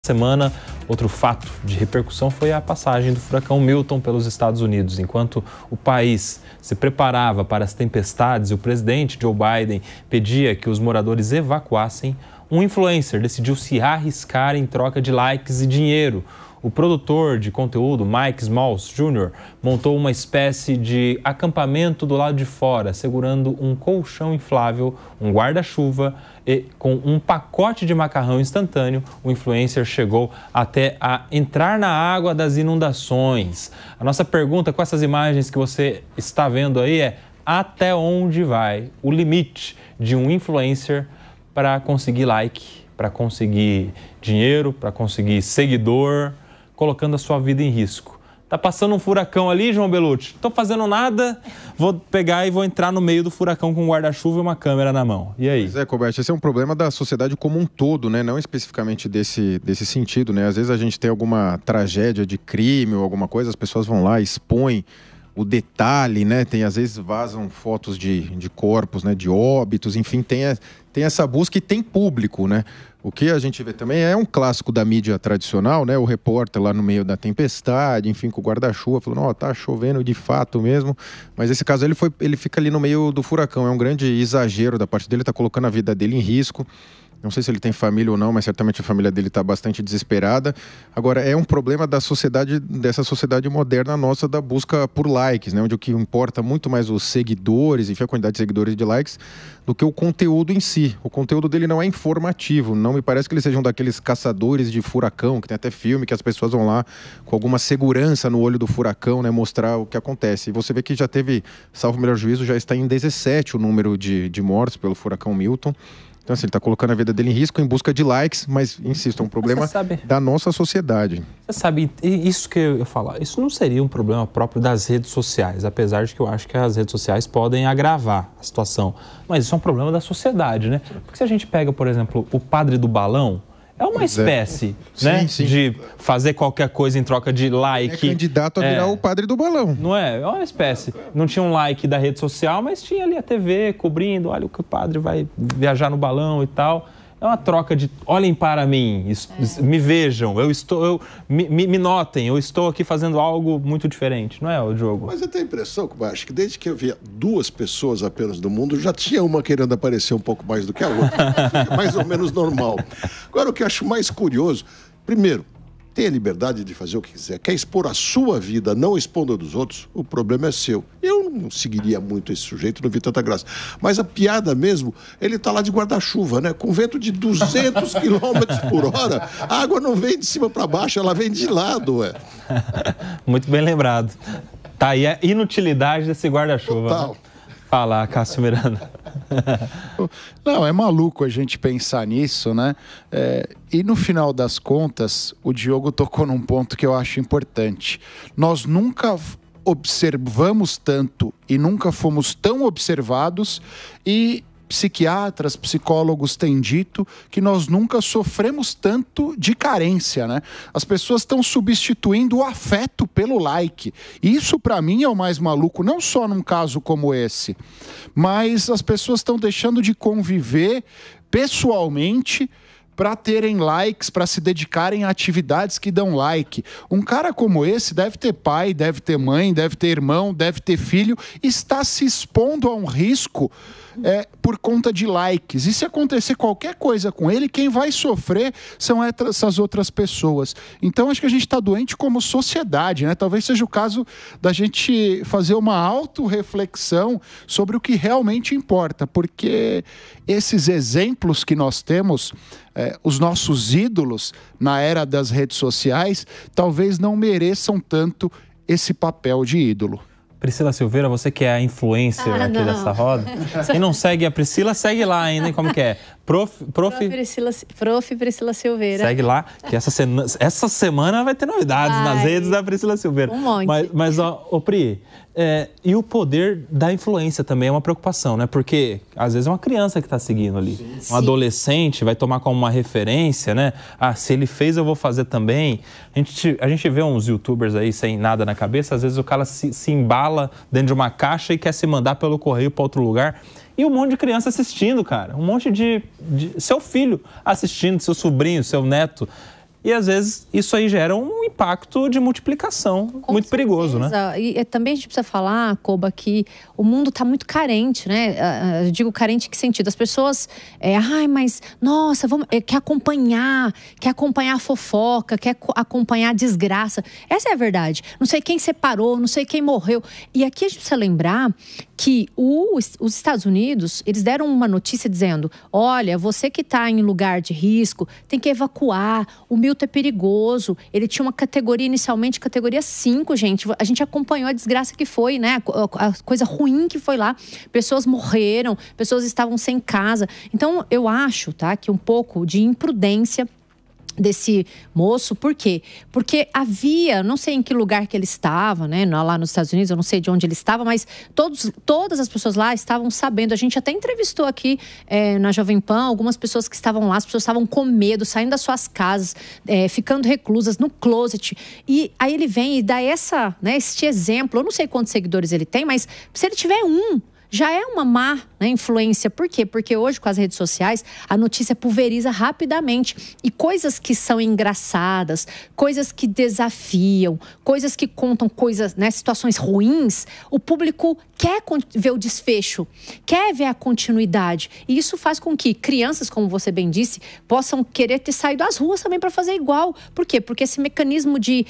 Semana, outro fato de repercussão foi a passagem do furacão Milton pelos Estados Unidos. Enquanto o país se preparava para as tempestades e o presidente Joe Biden pedia que os moradores evacuassem, um influencer decidiu se arriscar em troca de likes e dinheiro. O produtor de conteúdo, Mike Smalls Jr., montou uma espécie de acampamento do lado de fora, segurando um colchão inflável, um guarda-chuva e com um pacote de macarrão instantâneo. O influencer chegou até a entrar na água das inundações. A nossa pergunta com essas imagens que você está vendo aí é: até onde vai o limite de um influencer para conseguir like, para conseguir dinheiro, para conseguir seguidor, colocando a sua vida em risco? Tá passando um furacão ali, João Belucci? Não tô fazendo nada, vou pegar e vou entrar no meio do furacão com um guarda-chuva e uma câmera na mão. E aí? Pois é, Colbert, esse é um problema da sociedade como um todo, né? Não especificamente desse sentido, né? Às vezes a gente tem alguma tragédia de crime ou alguma coisa, as pessoas vão lá, expõem o detalhe, né? Às vezes vazam fotos de corpos, né? De óbitos, enfim, tem essa busca e tem público, né? O que a gente vê também é um clássico da mídia tradicional, né? O repórter lá no meio da tempestade, enfim, com o guarda-chuva, falando, ó, tá chovendo de fato mesmo. Mas esse caso ele fica ali no meio do furacão. É um grande exagero da parte dele, tá colocando a vida dele em risco. Não sei se ele tem família ou não, mas certamente a família dele está bastante desesperada. Agora, é um problema da sociedade, dessa sociedade moderna nossa, da busca por likes, né? Onde o que importa muito mais os seguidores, enfim, a quantidade de seguidores e de likes, do que o conteúdo em si. O conteúdo dele não é informativo. Não me parece que eles sejam daqueles caçadores de furacão, que tem até filme que as pessoas vão lá com alguma segurança no olho do furacão, né? Mostrar o que acontece. E você vê que já teve, salvo o melhor juízo, já está em 17 o número de mortos pelo furacão Milton. Então, assim, ele está colocando a vida dele em risco em busca de likes, mas, insisto, é um problema da nossa sociedade. Você sabe, isso que eu ia falar, isso não seria um problema próprio das redes sociais, apesar de que eu acho que as redes sociais podem agravar a situação. Mas isso é um problema da sociedade, né? Porque se a gente pega, por exemplo, o padre do balão, é uma espécie, né, sim. de fazer qualquer coisa em troca de like. É candidato a virar o padre do balão. Não é? É uma espécie. Não tinha um like da rede social, mas tinha ali a TV cobrindo, olha o que o padre vai viajar no balão e tal. É uma troca de, olhem para mim, me vejam, me notem, eu estou aqui fazendo algo muito diferente, não é, o Diogo? Mas eu tenho a impressão, acho que desde que eu via 2 pessoas apenas no mundo, já tinha uma querendo aparecer um pouco mais do que a outra. Mais ou menos normal. Agora, o que eu acho mais curioso, primeiro, tem a liberdade de fazer o que quiser. Quer expor a sua vida, não expondo a dos outros, o problema é seu. Eu não seguiria muito esse sujeito, não vi tanta graça. Mas a piada mesmo, ele tá lá de guarda-chuva, né? Com vento de 200 km por hora, a água não vem de cima para baixo, ela vem de lado, ué. Muito bem lembrado. Tá aí a inutilidade desse guarda-chuva. Total. Né? Fala, Cássio Miranda. Não, é maluco a gente pensar nisso, né? E no final das contas, o Diogo tocou num ponto que eu acho importante. Nós nunca observamos tanto e nunca fomos tão observados, e psiquiatras, psicólogos têm dito que nós nunca sofremos tanto de carência, né? As pessoas estão substituindo o afeto pelo like. Isso, para mim, é o mais maluco, não só num caso como esse, mas as pessoas estão deixando de conviver pessoalmente para terem likes, para se dedicarem a atividades que dão like. Um cara como esse deve ter pai, deve ter mãe, deve ter irmão, deve ter filho, está se expondo a um risco por conta de likes. E se acontecer qualquer coisa com ele, quem vai sofrer são essas outras pessoas. Então, acho que a gente está doente como sociedade, né? Talvez seja o caso da gente fazer uma autorreflexão sobre o que realmente importa, porque esses exemplos que nós temos, os nossos ídolos na era das redes sociais, talvez não mereçam tanto esse papel de ídolo. Priscila Silveira, você que é a influencer aqui dessa roda. Quem não segue a Priscila, segue lá ainda, hein? Como que é? Prof. Priscila Silveira. Segue lá, que essa semana vai ter novidades nas redes da Priscila Silveira. Um monte. Mas Pri, e o poder da influência também é uma preocupação, né? Porque às vezes é uma criança que está seguindo ali. Sim. Um adolescente vai tomar como uma referência, né? Ah, se ele fez, eu vou fazer também. A gente vê uns youtubers aí sem nada na cabeça, às vezes o cara se embala dentro de uma caixa e quer se mandar pelo correio para outro lugar. E um monte de criança assistindo, cara. Um monte de seu filho assistindo, seu sobrinho, seu neto. e às vezes isso aí gera um impacto de multiplicação muito perigoso, né? E também a gente precisa falar, Koba, que o mundo está muito carente, né? Eu digo carente em que sentido? As pessoas, mas, nossa, quer acompanhar a fofoca, quer acompanhar a desgraça. Essa é a verdade. Não sei quem separou, não sei quem morreu. E aqui a gente precisa lembrar que os Estados Unidos, eles deram uma notícia dizendo, olha, você que está em lugar de risco, tem que evacuar, o Milton é perigoso, ele tinha uma categoria inicialmente, categoria 5, gente, a gente acompanhou a desgraça que foi, né, a coisa ruim que foi lá, pessoas morreram, pessoas estavam sem casa, então eu acho, tá, que um pouco de imprudência desse moço, por quê? Porque havia, não sei em que lugar que ele estava, né, lá nos Estados Unidos, eu não sei de onde ele estava, mas todas as pessoas lá estavam sabendo, a gente até entrevistou aqui na Jovem Pan, algumas pessoas que estavam lá, as pessoas estavam com medo, saindo das suas casas, ficando reclusas no closet, e aí ele vem e dá este exemplo, eu não sei quantos seguidores ele tem, mas se ele tiver já é uma má, né, influência. Por quê? Porque hoje, com as redes sociais, a notícia pulveriza rapidamente. E coisas que são engraçadas, coisas que desafiam, coisas que contam coisas, né, situações ruins, o público quer ver o desfecho, quer ver a continuidade. E isso faz com que crianças, como você bem disse, possam querer ter saído às ruas também para fazer igual. Por quê? Porque esse mecanismo de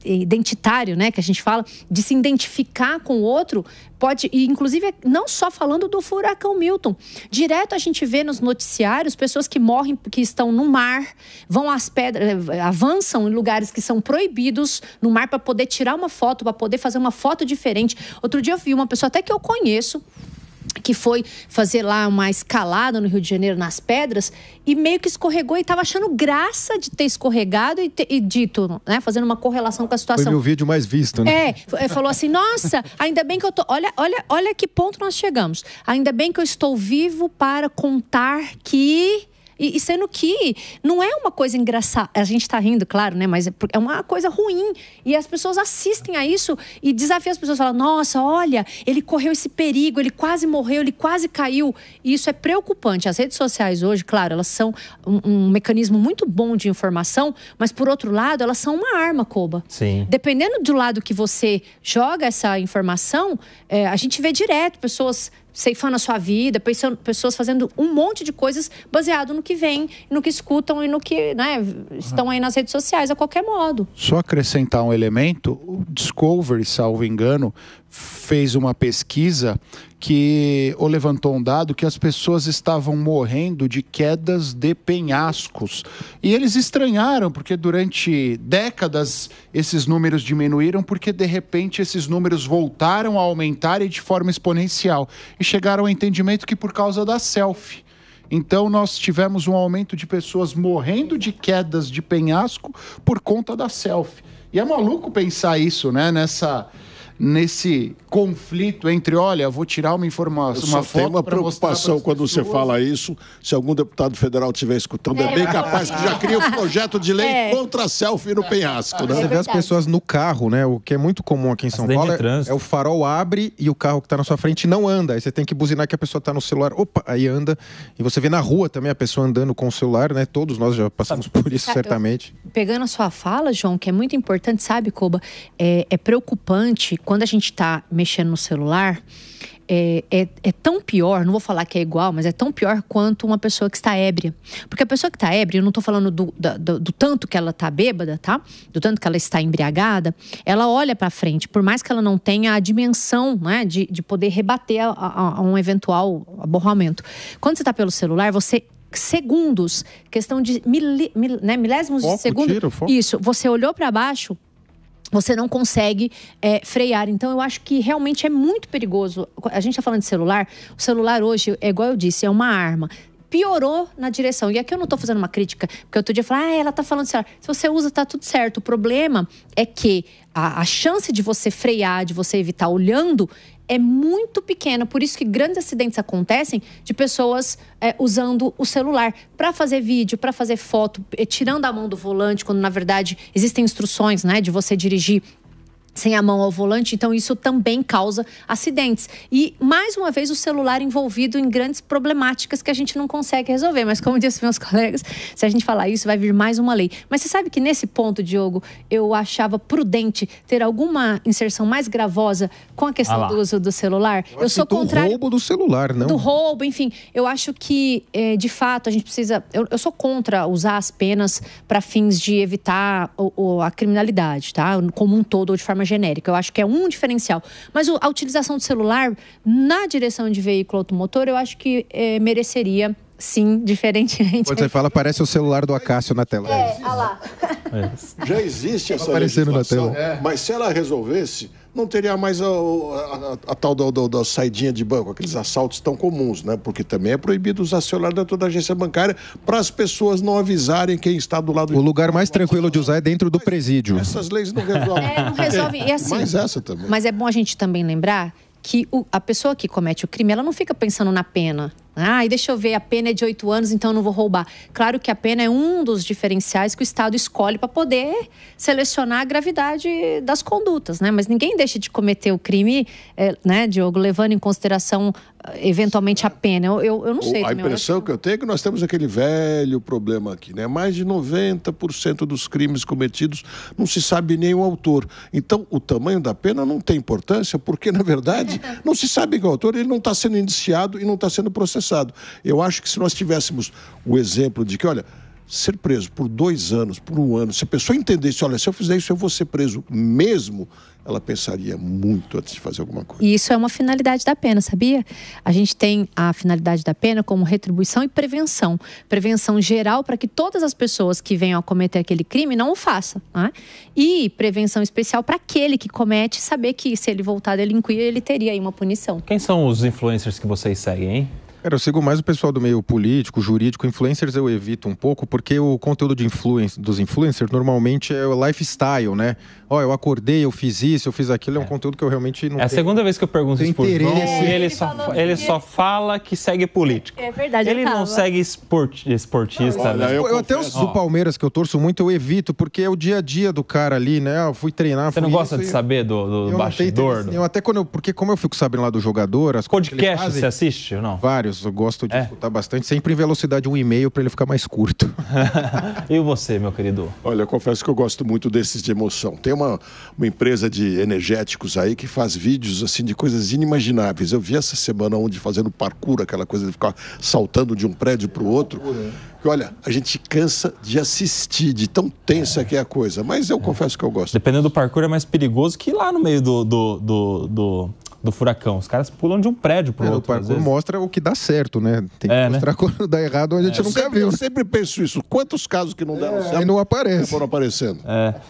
identitário, né, que a gente fala, de se identificar com o outro, pode, e inclusive não só falando do furacão Milton, direto a gente vê nos noticiários pessoas que morrem, que estão no mar, vão às pedras, avançam em lugares que são proibidos no mar para poder tirar uma foto, para poder fazer uma foto diferente. Outro dia eu vi uma pessoa até que eu conheço, que foi fazer lá uma escalada no Rio de Janeiro, nas pedras, e meio que escorregou e estava achando graça de ter escorregado e dito, né, fazendo uma correlação com a situação. Foi meu vídeo mais visto, né? Falou assim, nossa, ainda bem que eu tô... Olha que ponto nós chegamos. Ainda bem que eu estou vivo para contar que... E sendo que não é uma coisa engraçada, a gente tá rindo, claro, né? Mas é uma coisa ruim. E as pessoas assistem a isso e desafiam as pessoas. Falam, nossa, olha, ele correu esse perigo, ele quase morreu, ele quase caiu. E isso é preocupante. As redes sociais hoje, claro, elas são um mecanismo muito bom de informação, mas por outro lado, elas são uma arma, Koba. Sim. Dependendo do lado que você joga essa informação, a gente vê direto pessoas ceifando a sua vida, pessoas fazendo um monte de coisas baseado no que vem, no que escutam e no que, né, estão aí nas redes sociais a qualquer modo. Só acrescentar um elemento, o Discovery, salvo engano, fez uma pesquisa que levantou um dado que as pessoas estavam morrendo de quedas de penhascos. E eles estranharam, porque durante décadas esses números diminuíram, porque de repente esses números voltaram a aumentar e de forma exponencial. E chegaram ao entendimento que por causa da selfie. Então nós tivemos um aumento de pessoas morrendo de quedas de penhasco por conta da selfie. E é maluco pensar isso, né? Nesse conflito entre, olha, vou tirar uma informação, uma foto. Tem uma preocupação quando você fala isso, se algum deputado federal estiver escutando, é bem capaz que já cria um projeto de lei contra a selfie no penhasco, né? Você vê as pessoas no carro, né? O que é muito comum aqui em São Paulo é o farol abre e o carro que está na sua frente não anda. Aí você tem que buzinar que a pessoa está no celular, opa, aí anda. E você vê na rua também a pessoa andando com o celular, né? Todos nós já passamos por isso, certamente. Pegando a sua fala, João, que é muito importante, sabe, Koba? É preocupante quando a gente está mexendo no celular, é tão pior, não vou falar que é igual, mas é tão pior quanto uma pessoa que está ébria. Porque a pessoa que está ébria, eu não estou falando do tanto que ela está bêbada, tá? Do tanto que ela está embriagada, ela olha para frente, por mais que ela não tenha a dimensão, né, de poder rebater a um eventual aborramento. Quando você está pelo celular, você... segundos, questão de milésimos de segundo. Isso, você olhou para baixo, você não consegue frear. Então, eu acho que realmente é muito perigoso. A gente está falando de celular. O celular hoje, é igual eu disse, é uma arma. Piorou na direção. E aqui eu não estou fazendo uma crítica, porque outro dia eu falei, ela está falando de celular. Se você usa, tá tudo certo. O problema é que a chance de você frear, de você evitar olhando, é muito pequena. Por isso que grandes acidentes acontecem de pessoas usando o celular para fazer vídeo, para fazer foto, tirando a mão do volante, quando na verdade existem instruções, né, de você dirigir sem a mão ao volante, então isso também causa acidentes. E, mais uma vez, o celular envolvido em grandes problemáticas que a gente não consegue resolver. Mas, como disse meus colegas, se a gente falar isso, vai vir mais uma lei. Mas você sabe que nesse ponto, Diogo, eu achava prudente ter alguma inserção mais gravosa com a questão do uso do celular? Eu sou contra o roubo do celular, não? Do roubo, enfim. Eu acho que, de fato, a gente precisa... Eu sou contra usar as penas para fins de evitar a criminalidade, tá? Como um todo, ou de forma genérica. Eu acho que é um diferencial. Mas a utilização do celular na direção de veículo automotor, eu acho que mereceria, sim, diferentemente. Quando você fala, parece o celular do Acácio na tela. Olha lá. Já existe essa legislação, na tela. Mas se ela resolvesse, não teria mais a tal da saidinha de banco, aqueles assaltos tão comuns, né? Porque também é proibido usar celular dentro da agência bancária para as pessoas não avisarem quem está do lado. O lugar mais tranquilo de usar é dentro do presídio. Essas leis não resolvem. Não resolvem. E assim, mas essa também. Mas é bom a gente também lembrar que a pessoa que comete o crime, ela não fica pensando na pena. E deixa eu ver, a pena é de 8 anos, então eu não vou roubar. Claro que a pena é um dos diferenciais que o Estado escolhe para poder selecionar a gravidade das condutas, né? Mas ninguém deixa de cometer o crime, né, Diogo, levando em consideração eventualmente a pena. Eu não sei. A impressão que eu tenho é que nós temos aquele velho problema aqui, né? Mais de 90% dos crimes cometidos não se sabe nem o autor. Então, o tamanho da pena não tem importância, porque, na verdade, não se sabe quem é o autor, ele não está sendo indiciado e não está sendo processado. Eu acho que se nós tivéssemos o exemplo de que, olha, ser preso por 2 anos, por 1 ano, se a pessoa entendesse, olha, se eu fizer isso eu vou ser preso mesmo, ela pensaria muito antes de fazer alguma coisa. E isso é uma finalidade da pena, sabia? A gente tem a finalidade da pena como retribuição e prevenção. Prevenção geral para que todas as pessoas que venham a cometer aquele crime não o façam, né? E prevenção especial para aquele que comete saber que se ele voltar a delinquir, ele teria aí uma punição. Quem são os influencers que vocês seguem, hein? Cara, eu sigo mais o pessoal do meio político, jurídico. Influencers eu evito um pouco, porque o conteúdo dos influencers normalmente é o lifestyle, né? Eu acordei, eu fiz isso, eu fiz aquilo, é um conteúdo que eu realmente não tenho. É a segunda vez que eu pergunto isso pro João e ele só fala que segue político. É verdade, ele não segue esportista, né? Eu até os do Palmeiras, que eu torço muito, eu evito, porque é o dia a dia do cara ali, né? Eu fui treinar, Você não gosta de saber do bastidor? Até porque como eu fico sabendo lá do jogador... As podcast você assiste ou não? Vários, eu gosto de escutar bastante, sempre em velocidade 1,5 para ele ficar mais curto. E você, meu querido? Olha, eu confesso que eu gosto muito desses de emoção. Tem uma empresa de energéticos aí que faz vídeos assim de coisas inimagináveis. Eu vi essa semana onde fazendo parkour, aquela coisa de ficar saltando de um prédio para o outro. E olha, a gente cansa de assistir, de tão tensa que é a coisa. Mas eu confesso que eu gosto. Dependendo do parkour é mais perigoso que ir lá no meio do furacão. Os caras pulam de um prédio pro outro. O parkour mostra o que dá certo, né? Tem que mostrar quando dá errado, a gente nunca viu. Eu sempre penso isso. Quantos casos que não deram certo? Aí não aparece. Foram aparecendo.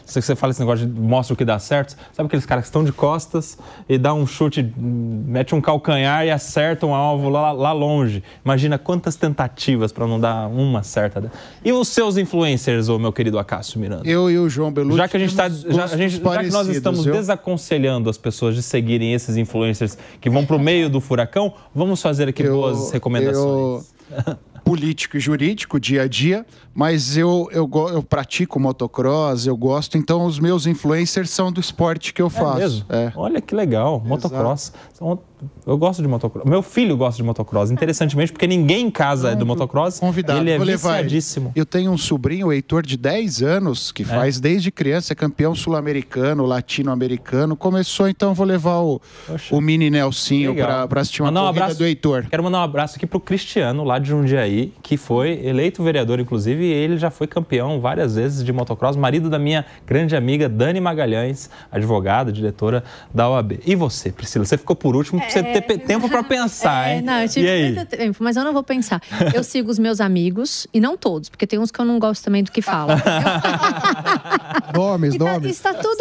Você fala esse negócio de mostra o que dá certo. Sabe aqueles caras que estão de costas e dá um chute, mete um calcanhar e acerta um alvo lá longe. Imagina quantas tentativas para não dar uma certa. E os seus influencers, meu querido Acácio Miranda? Eu e o João Belucci. Já que nós estamos desaconselhando as pessoas de seguirem esses influencers que vão para o meio do furacão, vamos fazer aqui boas recomendações. Político e jurídico, dia a dia, mas eu pratico motocross, eu gosto, então os meus influencers são do esporte que eu faço. Mesmo? Olha que legal, motocross. Eu gosto de motocross. Meu filho gosta de motocross, interessantemente, porque ninguém em casa é do motocross. Convidado. Ele é viciadíssimo. Eu tenho um sobrinho, o Heitor, de 10 anos, que faz desde criança, é campeão sul-americano, latino-americano. Começou, então vou levar o mini Nelsinho para assistir uma corrida do Heitor. Quero mandar um abraço aqui pro Cristiano, lá de Jundiaí, que foi eleito vereador, inclusive, e ele já foi campeão várias vezes de motocross, marido da minha grande amiga Dani Magalhães, advogada, diretora da OAB. E você, Priscila? Você ficou por último, pra você ter tempo para pensar, hein? Não, eu tive muito tempo, mas eu não vou pensar. Eu sigo os meus amigos, e não todos, porque tem uns que eu não gosto também do que falam. Nomes. Está tudo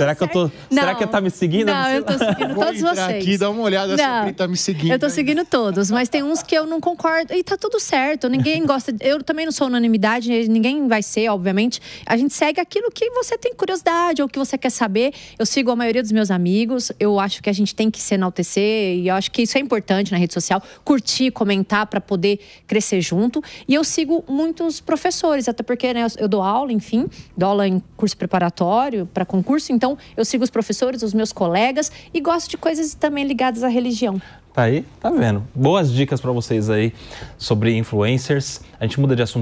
Será que tá me seguindo? Não, eu tô seguindo todos vocês. Aqui, dá uma olhada se alguém tá me seguindo. Eu tô seguindo todos, mas tem uns que eu não concordo, e tá tudo certo, ninguém gosta, eu também não sou unanimidade, ninguém vai ser, obviamente. A gente segue aquilo que você tem curiosidade, ou que você quer saber. Eu sigo a maioria dos meus amigos, eu acho que a gente tem que se enaltecer, e eu acho que isso é importante na rede social, curtir, comentar para poder crescer junto. E eu sigo muitos professores, até porque, né, eu dou aula, enfim, dou aula em curso preparatório preparatório para concurso, então eu sigo os professores, os meus colegas e gosto de coisas também ligadas à religião. Tá aí, tá vendo? Boas dicas para vocês aí sobre influencers. A gente muda de assunto